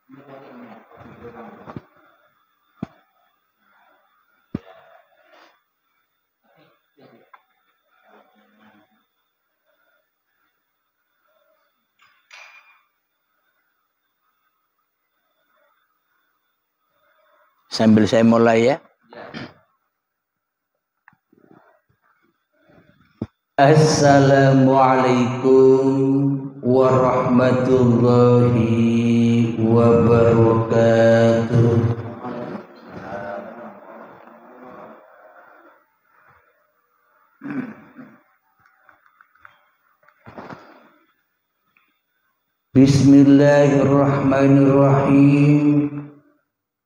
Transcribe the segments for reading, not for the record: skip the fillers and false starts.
Sambil saya mulai ya. Assalamualaikum warahmatullahi wabarakatuh. Bismillahirrahmanirrahim.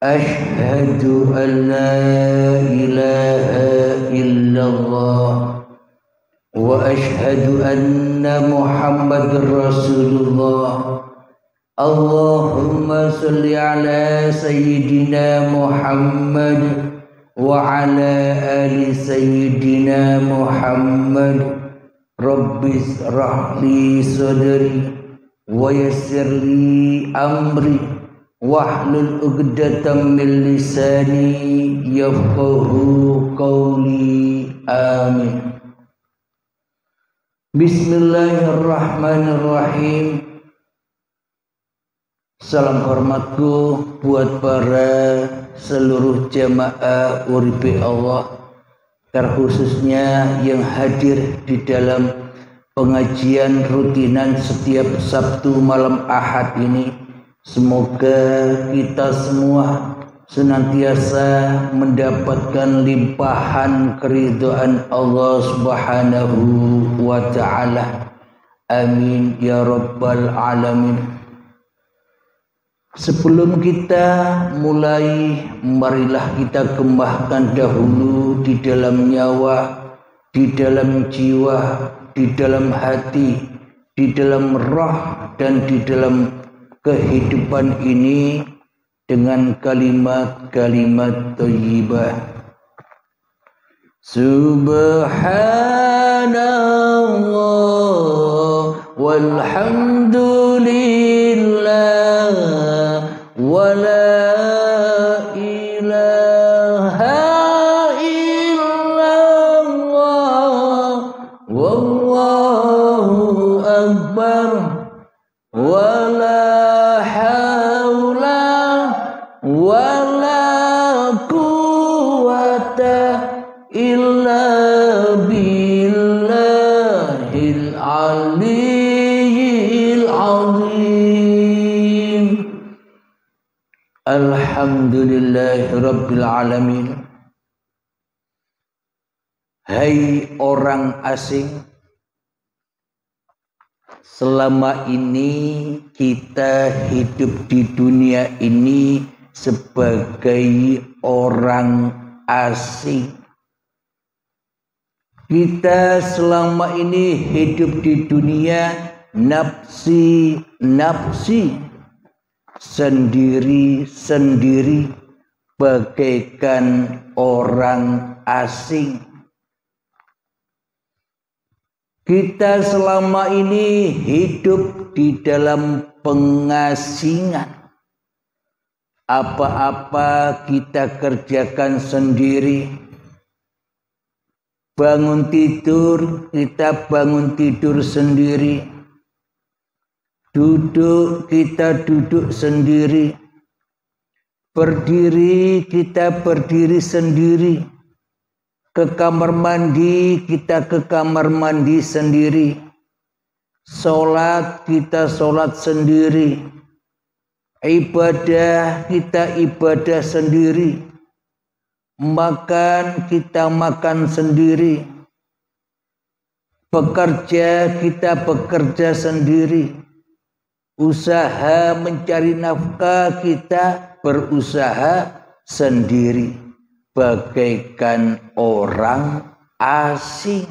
Ashhadu an la ilaha illallah wa ashhadu anna Muhammadar Rasulullah. Allahumma salli ala sayyidina Muhammad wa ala ali sayyidina Muhammad. Rabbi shrah li sadri wa yassir li amri wahlul 'uqdatam min lisani yafqahu qawli. Amin. Bismillahirrahmanirrahim. Salam hormatku buat para seluruh jamaah Uripe Allah, terkhususnya yang hadir di dalam pengajian rutinan setiap Sabtu malam Ahad ini. Semoga kita semua senantiasa mendapatkan limpahan keridhaan Allah Subhanahu wa ta'ala. Amin ya rabbal alamin. Sebelum kita mulai, marilah kita kembangkan dahulu di dalam nyawa, di dalam jiwa, di dalam hati, di dalam roh, dan di dalam kehidupan ini dengan kalimat-kalimat thayyibah. Subhanallah walhamdulillah wa la ilaha illallah wallahu akbar wa la wala quwata illa billahil aliyyil azim. Alhamdulillahi rabbil alamin. Hai orang asing, selama ini kita hidup di dunia ini sebagai orang asing. Kita selama ini hidup di dunia nafsi-nafsi, sendiri-sendiri, bagaikan orang asing. Kita selama ini hidup di dalam pengasingan. Apa-apa kita kerjakan sendiri. Bangun tidur, kita bangun tidur sendiri. Duduk, kita duduk sendiri. Berdiri, kita berdiri sendiri. Ke kamar mandi, kita ke kamar mandi sendiri. Sholat, kita sholat sendiri. Ibadah, kita ibadah sendiri. Makan, kita makan sendiri. Bekerja, kita bekerja sendiri. Usaha mencari nafkah, kita berusaha sendiri. Bagaikan orang asing.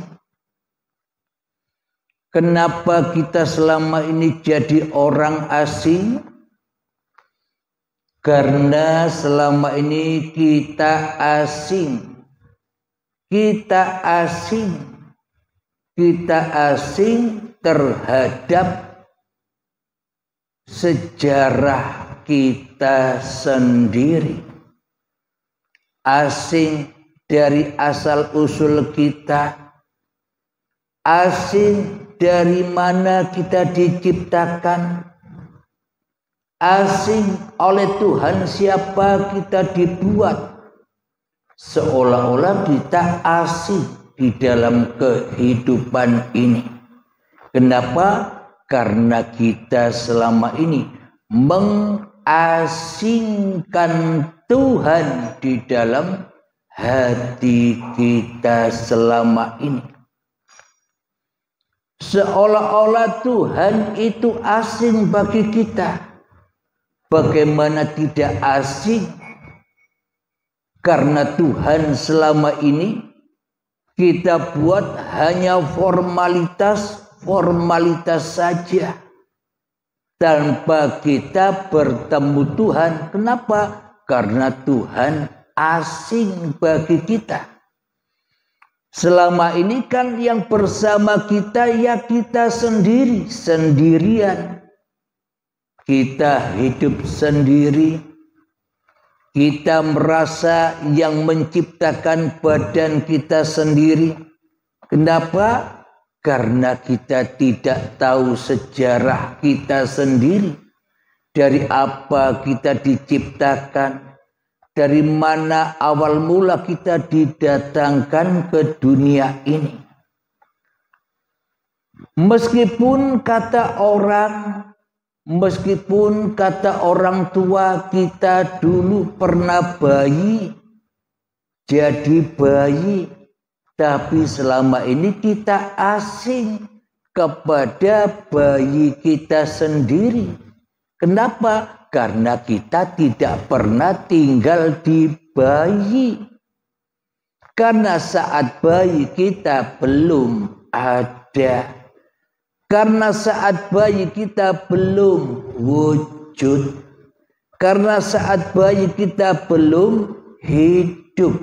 Kenapa kita selama ini jadi orang asing? Karena selama ini kita asing. Kita asing. Kita asing terhadap sejarah kita sendiri. Asing dari asal usul kita, asing dari mana kita diciptakan, asing oleh Tuhan siapa kita dibuat, seolah-olah kita asing di dalam kehidupan ini. Kenapa? Karena kita selama ini mengasingkan Tuhan di dalam hati kita selama ini. Seolah-olah Tuhan itu asing bagi kita. Bagaimana tidak asing? Karena Tuhan selama ini kita buat hanya formalitas saja. Tanpa kita bertemu Tuhan. Kenapa? Karena Tuhan asing bagi kita. Selama ini kan yang bersama kita ya kita sendiri, sendirian. Kita hidup sendiri. Kita merasa yang menciptakan badan kita sendiri. Kenapa? Karena kita tidak tahu sejarah kita sendiri. Dari apa kita diciptakan. Dari mana awal mula kita didatangkan ke dunia ini. Meskipun kata orang tua kita dulu pernah bayi, jadi bayi, tapi selama ini kita asing kepada bayi kita sendiri. Kenapa? Karena kita tidak pernah tinggal di bayi. Karena saat bayi kita belum ada. Karena saat bayi kita belum wujud. Karena saat bayi kita belum hidup.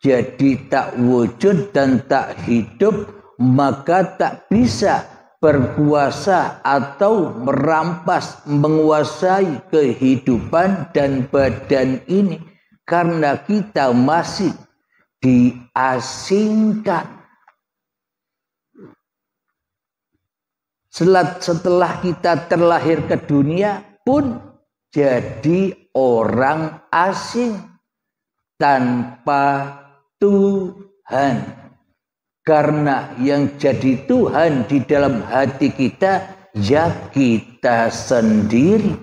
Jadi tak wujud dan tak hidup, maka tak bisa berkuasa atau merampas, menguasai kehidupan dan badan ini. Karena kita masih diasingkan. Setelah kita terlahir ke dunia pun jadi orang asing tanpa Tuhan. Karena yang jadi Tuhan di dalam hati kita ya kita sendiri.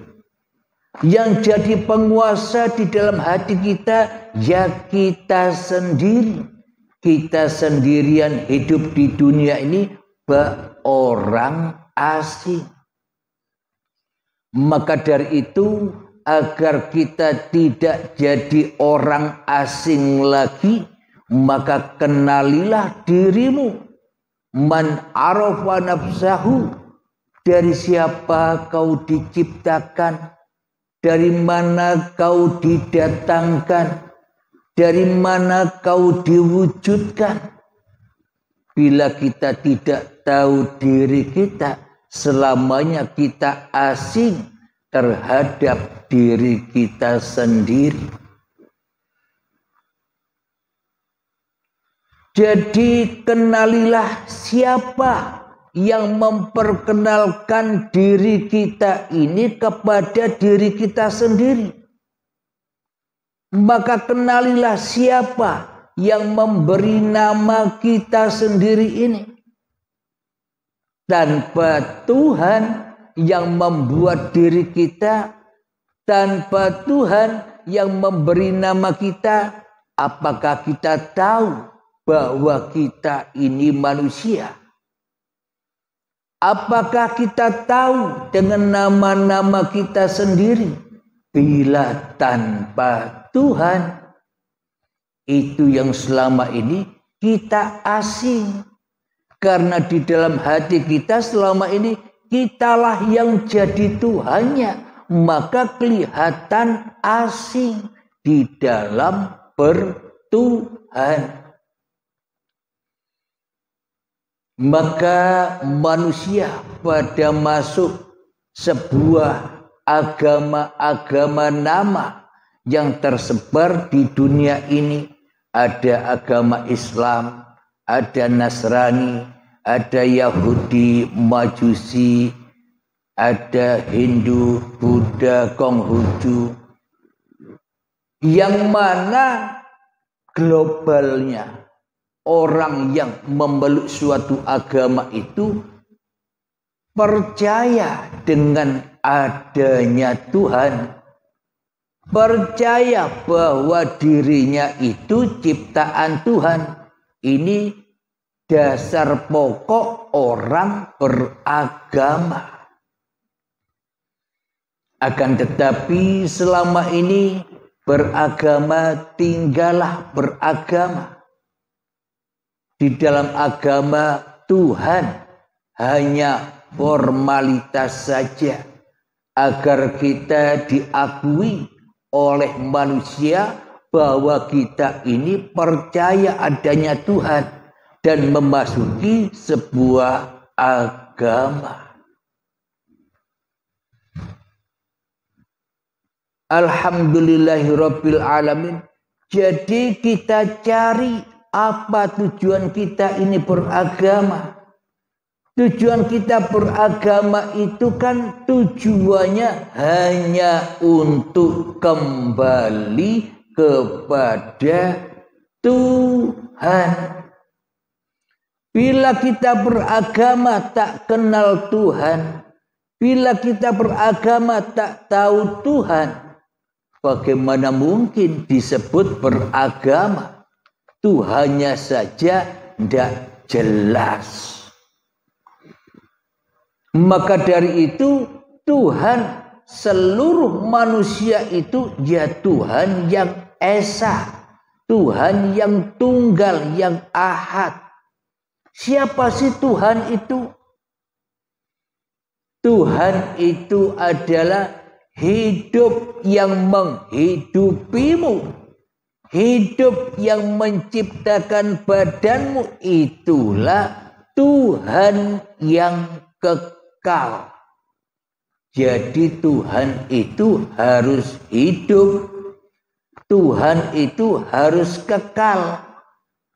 Yang jadi penguasa di dalam hati kita ya kita sendiri. Kita sendirian hidup di dunia ini orang asing. Maka dari itu agar kita tidak jadi orang asing lagi, maka kenalilah dirimu. Man arafa nafsahu, dari siapa kau diciptakan, dari mana kau didatangkan, dari mana kau diwujudkan. Bila kita tidak tahu diri kita, selamanya kita asing terhadap diri kita sendiri. Jadi kenalilah siapa yang memperkenalkan diri kita ini kepada diri kita sendiri. Maka kenalilah siapa yang memberi nama kita sendiri ini. Tanpa Tuhan yang membuat diri kita, tanpa Tuhan yang memberi nama kita, apakah kita tahu bahwa kita ini manusia? Apakah kita tahu dengan nama-nama kita sendiri? Bila tanpa Tuhan, itu yang selama ini kita asing. Karena di dalam hati kita selama ini kitalah yang jadi Tuhannya. Maka kelihatan asing di dalam bertuhan. Maka manusia pada masuk sebuah agama-agama nama yang tersebar di dunia ini. Ada agama Islam, ada Nasrani, ada Yahudi, Majusi, ada Hindu, Buddha, Konghucu. Yang mana globalnya orang yang memeluk suatu agama itu percaya dengan adanya Tuhan, percaya bahwa dirinya itu ciptaan Tuhan. Ini dasar pokok orang beragama. Akan tetapi selama ini beragama tinggallah beragama. Di dalam agama Tuhan hanya formalitas saja agar kita diakui oleh manusia bahwa kita ini percaya adanya Tuhan dan memasuki sebuah agama. Alhamdulillahirabbil alamin. Jadi kita cari apa tujuan kita ini beragama. Tujuan kita beragama itu kan tujuannya hanya untuk kembali kepada Tuhan. Bila kita beragama tak kenal Tuhan, bila kita beragama tak tahu Tuhan, bagaimana mungkin disebut beragama? Tuhannya saja tidak jelas. Maka dari itu Tuhan seluruh manusia itu ya Tuhan yang esa, Tuhan yang tunggal, yang ahad. Siapa sih Tuhan itu? Tuhan itu adalah hidup yang menghidupimu. Hidup yang menciptakan badanmu, itulah Tuhan yang kekal. Jadi Tuhan itu harus hidup. Tuhan itu harus kekal.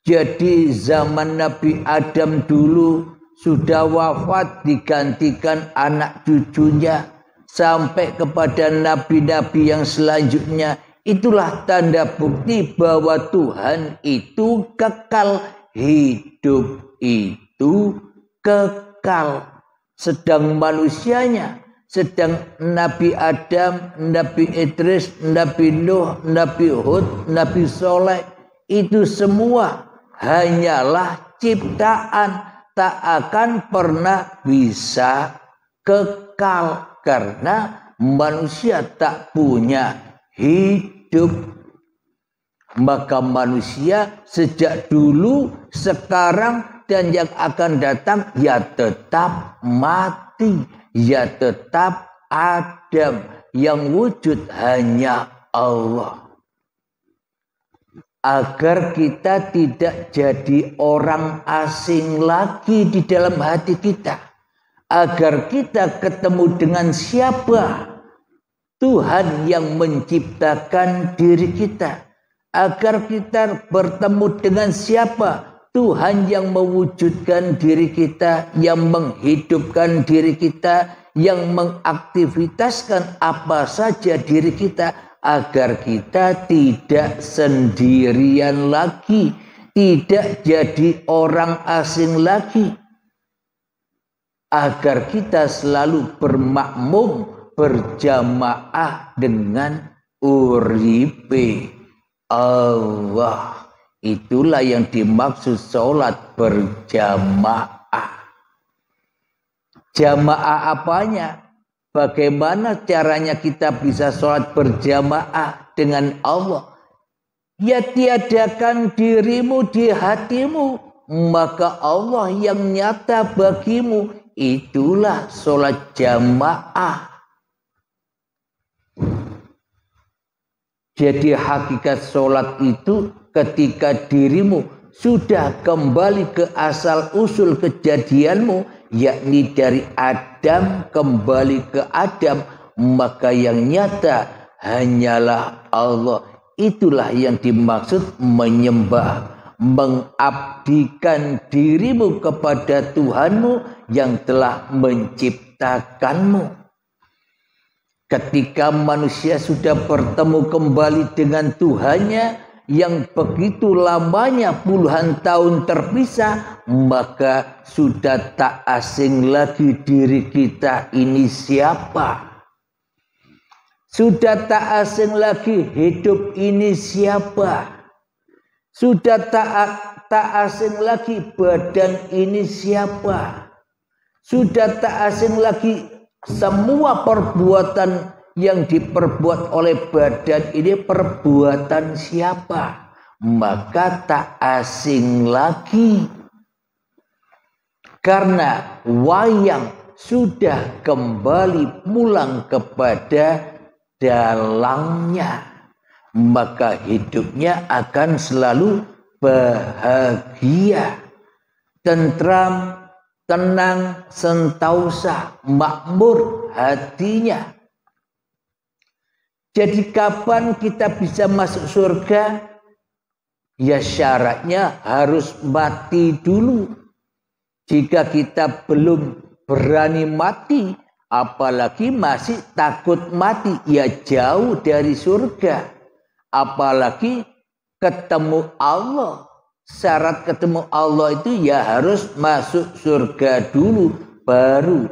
Jadi zaman Nabi Adam dulu sudah wafat, digantikan anak cucunya sampai kepada nabi-nabi yang selanjutnya. Itulah tanda bukti bahwa Tuhan itu kekal. Hidup itu kekal. Sedang manusianya, sedang Nabi Adam, Nabi Idris, Nabi Nuh, Nabi Hud, Nabi Soleh, itu semua hanyalah ciptaan, tak akan pernah bisa kekal karena manusia tak punya hidup. Maka manusia sejak dulu, sekarang, dan yang akan datang ya tetap mati, ya tetap Adam, yang wujud hanya Allah. Agar kita tidak jadi orang asing lagi di dalam hati kita, agar kita ketemu dengan siapa? Tuhan yang menciptakan diri kita. Agar kita bertemu dengan siapa? Tuhan yang mewujudkan diri kita, yang menghidupkan diri kita, yang mengaktivitaskan apa saja diri kita, agar kita tidak sendirian lagi, tidak jadi orang asing lagi, agar kita selalu bermakmum, berjamaah dengan uripe Allah. Itulah yang dimaksud sholat berjamaah. Jamaah apanya? Bagaimana caranya kita bisa sholat berjamaah dengan Allah? Ya tiadakan dirimu di hatimu, maka Allah yang nyata bagimu. Itulah sholat jamaah. Jadi hakikat sholat itu ketika dirimu sudah kembali ke asal usul kejadianmu, yakni dari Adam kembali ke Adam, maka yang nyata hanyalah Allah. Itulah yang dimaksud menyembah, mengabdikan dirimu kepada Tuhanmu yang telah menciptakanmu. Ketika manusia sudah bertemu kembali dengan Tuhannya yang begitu lamanya puluhan tahun terpisah, maka sudah tak asing lagi diri kita ini siapa. Sudah tak asing lagi hidup ini siapa. Sudah tak asing lagi badan ini siapa. Sudah tak asing lagi semua perbuatan yang diperbuat oleh badan ini perbuatan siapa? Maka tak asing lagi. Karena wayang sudah kembali pulang kepada dalangnya, maka hidupnya akan selalu bahagia, tentram, tenang, sentausa, makmur hatinya. Jadi kapan kita bisa masuk surga? Ya syaratnya harus mati dulu. Jika kita belum berani mati, apalagi masih takut mati, ya jauh dari surga. Apalagi ketemu Allah. Syarat ketemu Allah itu ya harus masuk surga dulu, baru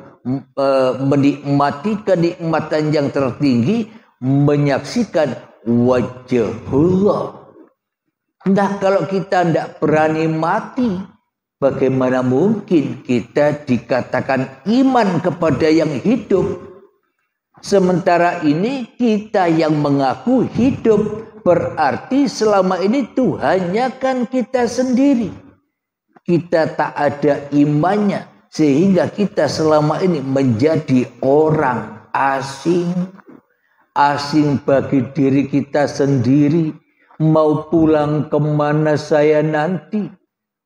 menikmati kenikmatan yang tertinggi, menyaksikan wajahullah. Nah, kalau kita tidak berani mati, bagaimana mungkin kita dikatakan iman kepada yang hidup? Sementara ini kita yang mengaku hidup, berarti selama ini Tuhannya kan kita sendiri. Kita tak ada imannya, sehingga kita selama ini menjadi orang asing. Asing bagi diri kita sendiri. Mau pulang kemana saya nanti?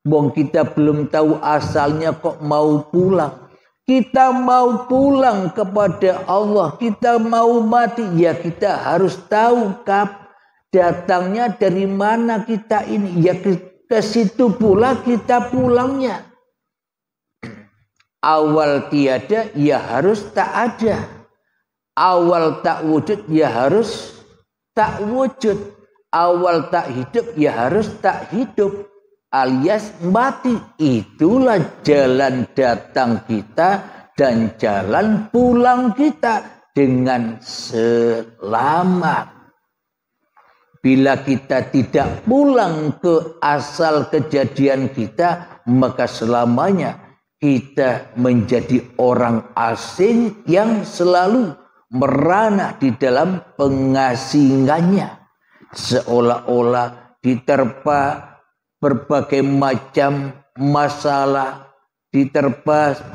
Wong kita belum tahu asalnya kok mau pulang. Kita mau pulang kepada Allah, kita mau mati, ya kita harus tahu datangnya dari mana kita ini. Ya ke situ pula kita pulangnya. Awal tiada, ya harus tak ada. Awal tak wujud, ya harus tak wujud. Awal tak hidup, ya harus tak hidup. Alias mati. Itulah jalan datang kita dan jalan pulang kita dengan selamat. Bila kita tidak pulang ke asal kejadian kita, maka selamanya kita menjadi orang asing yang selalu merana di dalam pengasingannya, seolah-olah diterpa berbagai macam masalah, diterpa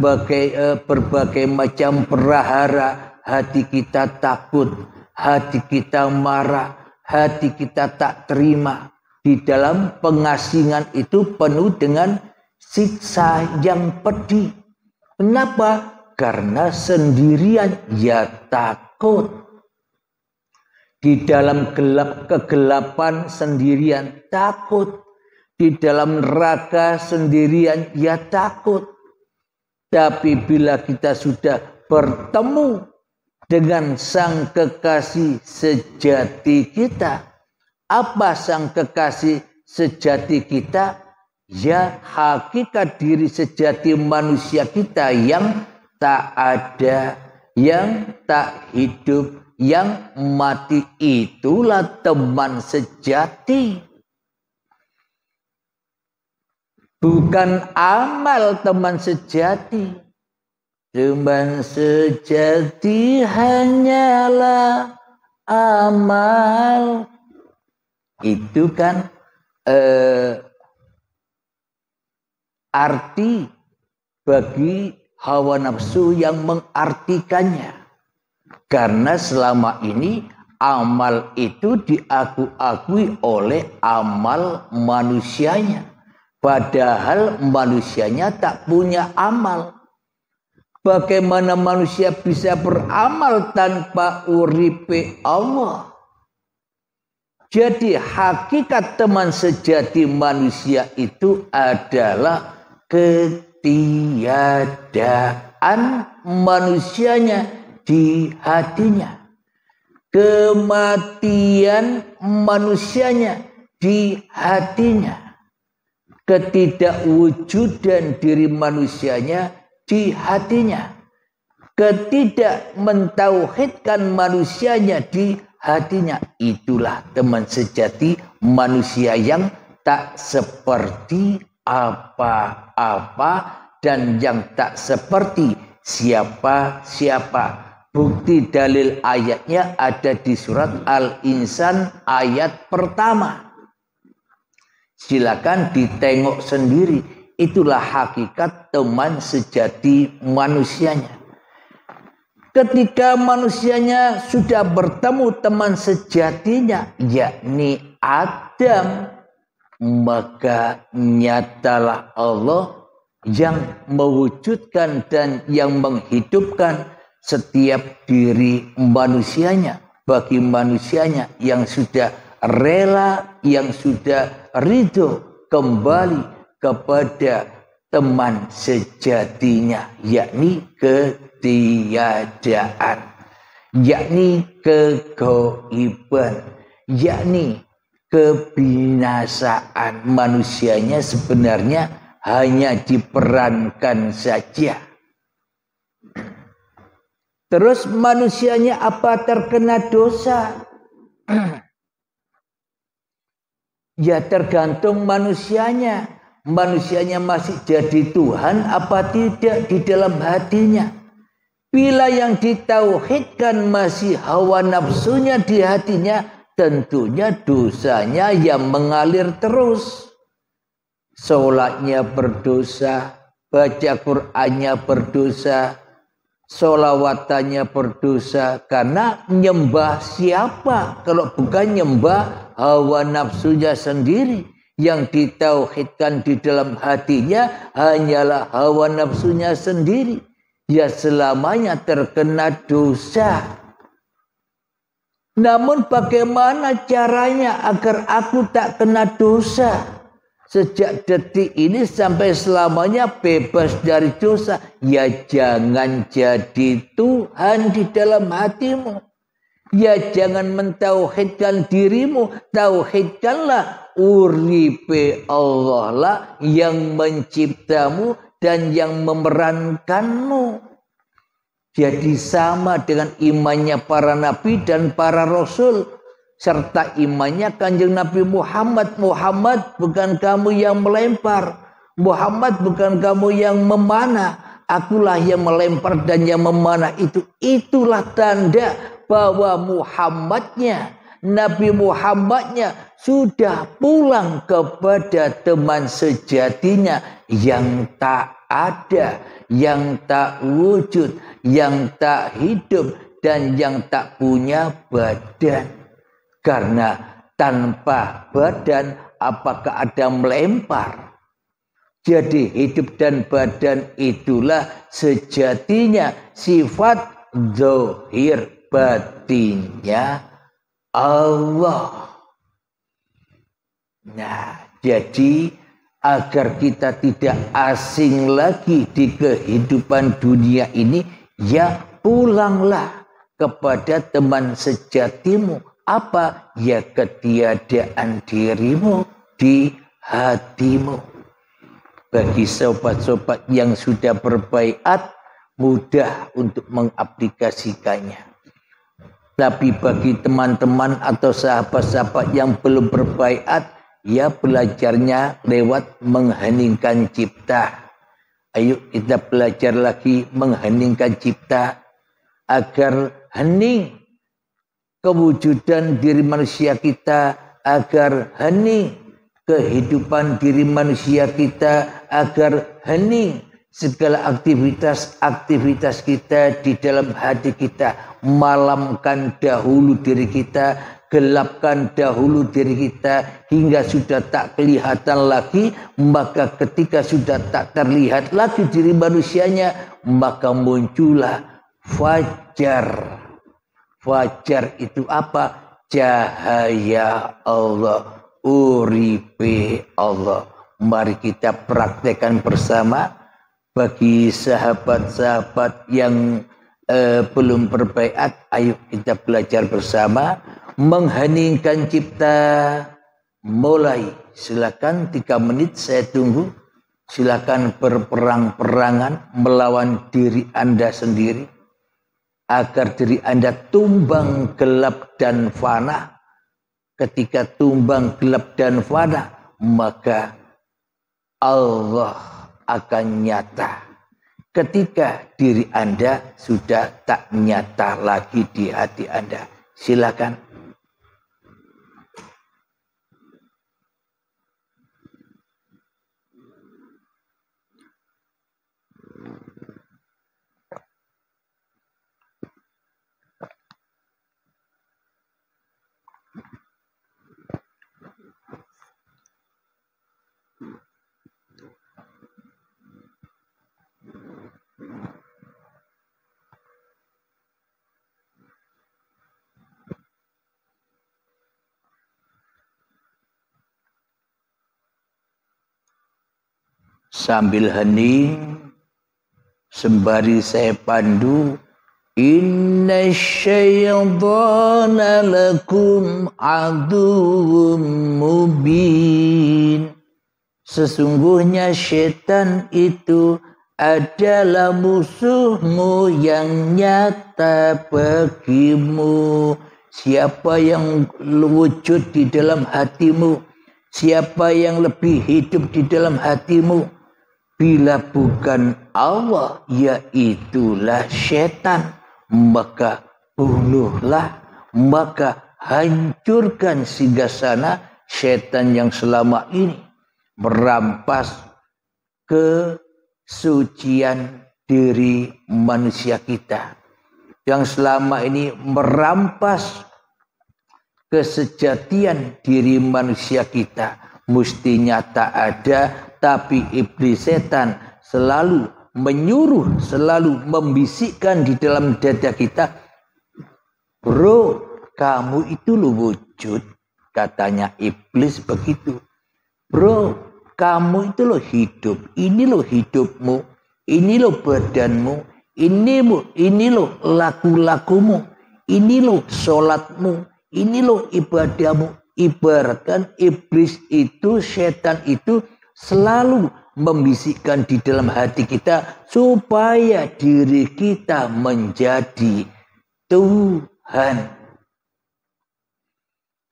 berbagai macam prahara. Hati kita takut, hati kita marah, hati kita tak terima. Di dalam pengasingan itu penuh dengan siksa yang pedih. Kenapa? Karena sendirian, ya takut. Di dalam kegelapan sendirian, takut. Di dalam neraka sendirian, ya takut. Tapi bila kita sudah bertemu dengan sang kekasih sejati kita, apa sang kekasih sejati kita? Ya hakikat diri sejati manusia kita yang tak ada, yang tak hidup, yang mati. Itulah teman sejati. Bukan amal teman sejati. Teman sejati hanyalah amal. Itu kan arti bagi hawa nafsu yang mengartikannya. Karena selama ini amal itu diakui oleh amal manusianya. Padahal manusianya tak punya amal. Bagaimana manusia bisa beramal tanpa uripe Allah? Jadi hakikat teman sejati manusia itu adalah ketiadaan manusianya di hatinya. Kematian manusianya di hatinya. Ketidakwujudan diri manusianya di hatinya. Ketidakmentauhidkan manusianya di hatinya. Itulah teman sejati manusia yang tak seperti apa-apa dan yang tak seperti siapa-siapa. Bukti dalil ayatnya ada di surat Al-Insan ayat pertama. Silakan ditengok sendiri. Itulah hakikat teman sejati manusianya. Ketika manusianya sudah bertemu teman sejatinya, yakni Adam, maka nyatalah Allah yang mewujudkan dan yang menghidupkan setiap diri manusianya. Bagi manusianya yang sudah rela, yang sudah ridho kembali kepada teman sejatinya, yakni ketiadaan, yakni kegoiban, yakni kebinasaan. Manusianya sebenarnya hanya diperankan saja. Terus manusianya apa terkena dosa? Ya tergantung manusianya. Manusianya masih jadi Tuhan apa tidak di dalam hatinya. Bila yang ditauhidkan masih hawa nafsunya di hatinya, tentunya dosanya yang mengalir terus. Sholatnya berdosa, baca Qur'annya berdosa, sholawatannya berdosa. Karena nyembah siapa kalau bukan nyembah hawa nafsunya sendiri? Yang ditauhidkan di dalam hatinya hanyalah hawa nafsunya sendiri. Ya selamanya terkena dosa. Namun bagaimana caranya agar aku tak kena dosa? Sejak detik ini sampai selamanya bebas dari dosa. Ya jangan jadi Tuhan di dalam hatimu. Ya jangan mentauhidkan dirimu. Tauhidkanlah uripe Allah lah yang menciptamu dan yang memerankanmu. Jadi sama dengan imannya para nabi dan para rasul. Serta imannya Kanjeng Nabi Muhammad. Muhammad bukan kamu yang melempar. Muhammad bukan kamu yang memanah. Akulah yang melempar dan yang memanah itu. Itulah tanda bahwa Muhammadnya, Nabi Muhammadnya sudah pulang kepada teman sejatinya yang tak ada, yang tak wujud, yang tak hidup, dan yang tak punya badan. Karena tanpa badan apakah ada melempar? Jadi hidup dan badan itulah sejatinya sifat zahir batinnya Allah. Nah, jadi agar kita tidak asing lagi di kehidupan dunia ini, ya pulanglah kepada teman sejatimu. Apa? Ya ketiadaan dirimu di hatimu. Bagi sobat-sobat yang sudah berbaiat, mudah untuk mengaplikasikannya. Tapi bagi teman-teman atau sahabat-sahabat yang belum berbaiat, ya belajarnya lewat mengheningkan cipta. Ayo kita belajar lagi mengheningkan cipta agar hening kewujudan diri manusia kita, agar hening kehidupan diri manusia kita, agar hening segala aktivitas kita di dalam hati kita. Malamkan dahulu diri kita, gelapkan dahulu diri kita hingga sudah tak kelihatan lagi. Maka ketika sudah tak terlihat lagi diri manusianya, maka muncullah fajar. Fajar itu apa? Cahaya Allah, uripe Allah. Mari kita praktekkan bersama. Bagi sahabat-sahabat yang belum berbaiat, ayo kita belajar bersama. Mengheningkan cipta. Mulai, silakan 3 menit saya tunggu. Silakan berperang-perangan melawan diri Anda sendiri. Agar diri Anda tumbang gelap dan fana. Ketika tumbang gelap dan fana, maka Allah akan nyata. Ketika diri Anda sudah tak nyata lagi di hati Anda. Silakan. Sambil hening, sembari saya pandu, inna syaitana lakum aduwwum mubin. Sesungguhnya syaitan itu adalah musuhmu yang nyata bagimu. Siapa yang wujud di dalam hatimu? Siapa yang lebih hidup di dalam hatimu? Bila bukan Allah, yaitulah syaitan. Maka bunuhlah, maka hancurkan singgasana syaitan yang selama ini merampas kesucian diri manusia kita. Yang selama ini merampas kesejatian diri manusia kita. Mestinya tak ada. Tapi iblis setan selalu menyuruh, selalu membisikkan di dalam dada kita. Bro, kamu itu lo wujud. Katanya iblis begitu. Bro, kamu itu lo hidup. Ini lo hidupmu. Ini lo badanmu. Ini lo laku-lakumu. Ini lo sholatmu. Ini lo ibadahmu. Ibaratkan iblis itu, setan itu selalu membisikkan di dalam hati kita supaya diri kita menjadi Tuhan.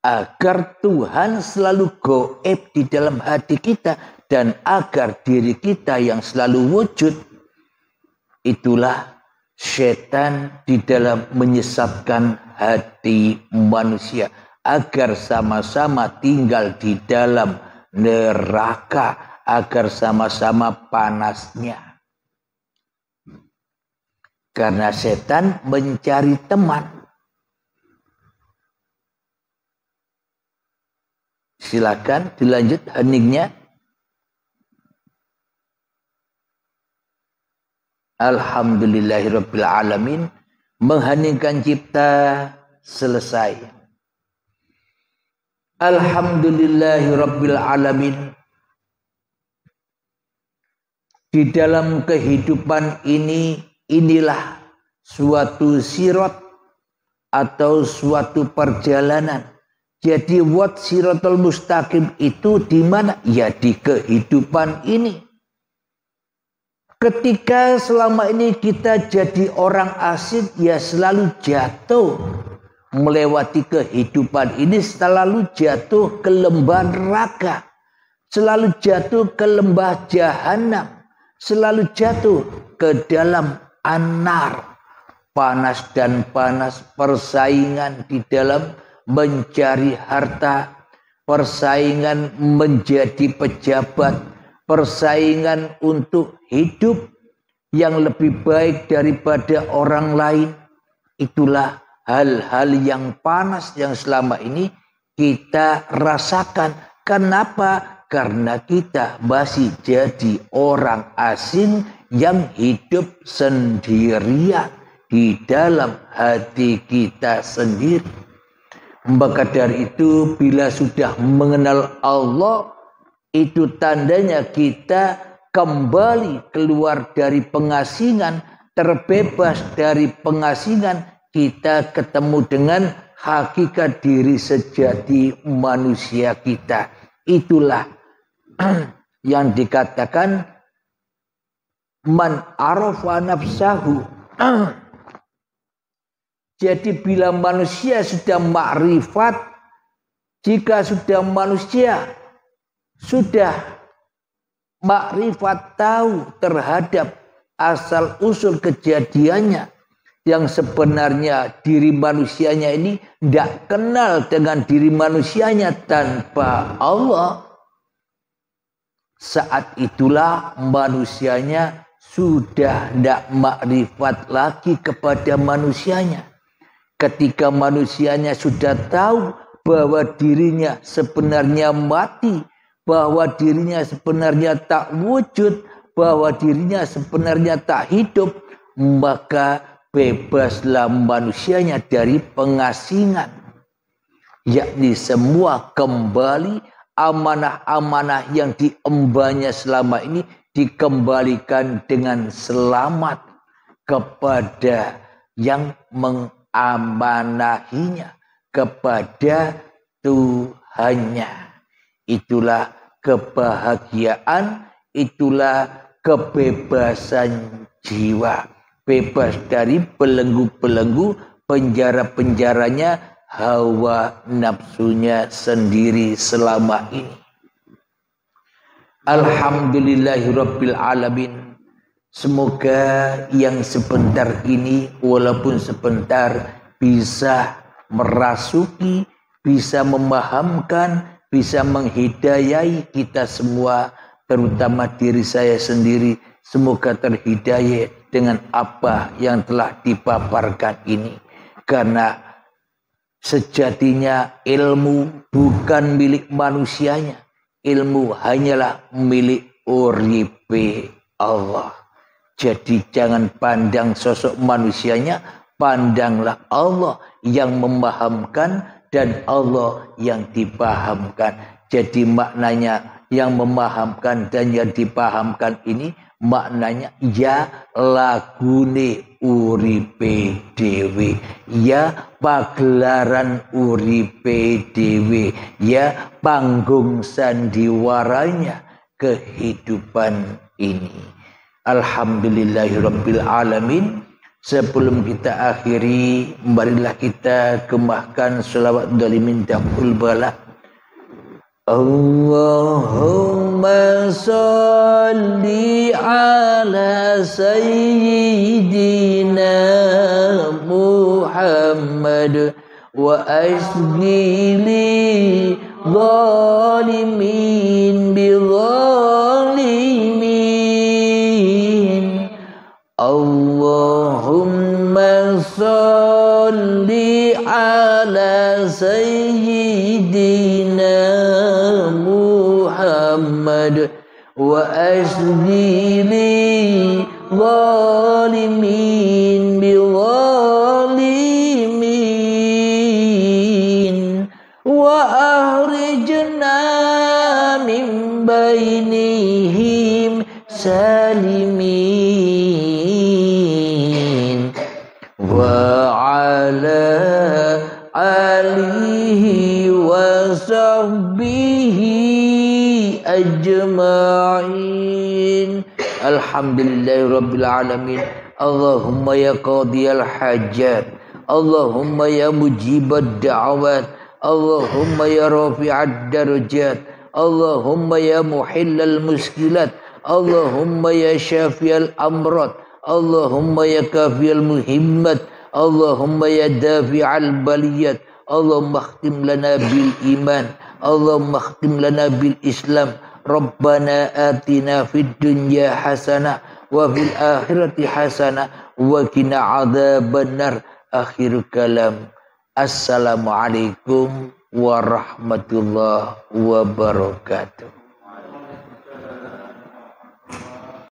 Agar Tuhan selalu goib di dalam hati kita dan agar diri kita yang selalu wujud. Itulah setan di dalam menyesatkan hati manusia agar sama-sama tinggal di dalam neraka, agar sama-sama panasnya. Karena setan mencari teman. Silakan dilanjut heningnya. Alhamdulillahirabbil alamin. Mengheningkan cipta selesai. Alhamdulillahirabbil alamin. Di dalam kehidupan ini, inilah suatu sirat atau suatu perjalanan. Jadi wat siratul mustaqim itu di mana? Ya di kehidupan ini. Ketika selama ini kita jadi orang asing, ya selalu jatuh. Melewati kehidupan ini selalu jatuh ke lembah neraka. Selalu jatuh ke lembah jahanam. Selalu jatuh ke dalam anar. Panas dan panas, persaingan di dalam mencari harta. Persaingan menjadi pejabat. Persaingan untuk hidup. yang lebih baik daripada orang lain. Itulah hal-hal yang panas yang selama ini kita rasakan. Kenapa? Karena kita masih jadi orang asing yang hidup sendirian di dalam hati kita sendiri. Maka dari itu bila sudah mengenal Allah, itu tandanya kita kembali keluar dari pengasingan, terbebas dari pengasingan, kita ketemu dengan hakikat diri sejati manusia kita. Itulah yang dikatakan man arafa nafsahu. Jadi bila manusia sudah makrifat, jika sudah manusia sudah makrifat tahu terhadap asal usul kejadiannya, yang sebenarnya diri manusianya ini tidak kenal dengan diri manusianya tanpa Allah, saat itulah manusianya sudah tidak makrifat lagi kepada manusianya. Ketika manusianya sudah tahu bahwa dirinya sebenarnya mati, bahwa dirinya sebenarnya tak wujud, bahwa dirinya sebenarnya tak hidup, maka bebaslah manusianya dari pengasingan. Yakni semua kembali amanah-amanah yang diembannya selama ini dikembalikan dengan selamat kepada yang mengamanahinya, kepada Tuhannya. Itulah kebahagiaan, itulah kebebasan jiwa. Bebas dari belenggu-belenggu penjara-penjaranya hawa nafsunya sendiri selama ini. Alhamdulillahirabbil alamin. Semoga yang sebentar ini walaupun sebentar bisa merasuki, bisa memahamkan, bisa menghidayai kita semua, terutama diri saya sendiri. Semoga terhidayah dengan apa yang telah dipaparkan ini. Karena sejatinya ilmu bukan milik manusianya. Ilmu hanyalah milik uripe Allah. Jadi jangan pandang sosok manusianya, pandanglah Allah yang memahamkan dan Allah yang dipahamkan. Jadi maknanya yang memahamkan dan yang dipahamkan ini maknanya ya lagune uripe dhewe, ya pagelaran uripe dhewe, ya panggung sandiwaranya kehidupan ini. Alhamdulillahirabbil alamin. Sebelum kita akhiri, marilah kita gemahkan selawat dalimin daful bala. Allahumma salli ala sayyidina Muhammad wa asghili zalimin bi zalimin. Allahumma salli ala sayyidina Muhammad wa asghili zalimin bi zalimin wa ahrijna min bainihim salimin wa ala alihi wa sahbihi ajma'in. Alhamdulillahirabbil alamin. Allahumma ya qadiyal hajat, Allahumma ya mujibad da'awat, Allahumma ya rafi'ad darajat, Allahumma ya muhillal muskilat, Allahumma ya syafiyal amrat, Allahumma ya kafiyal muhimmat, Allahumma ya dafi'al baliyat. Allahumma khtim lana bil iman, Allahumma khtim lana bil islam. Rabbana atina fid dunya hasanah wa fil akhirati hasanah wa qina adzabannar. Akhir kalam. Assalamualaikum warahmatullahi wabarakatuh.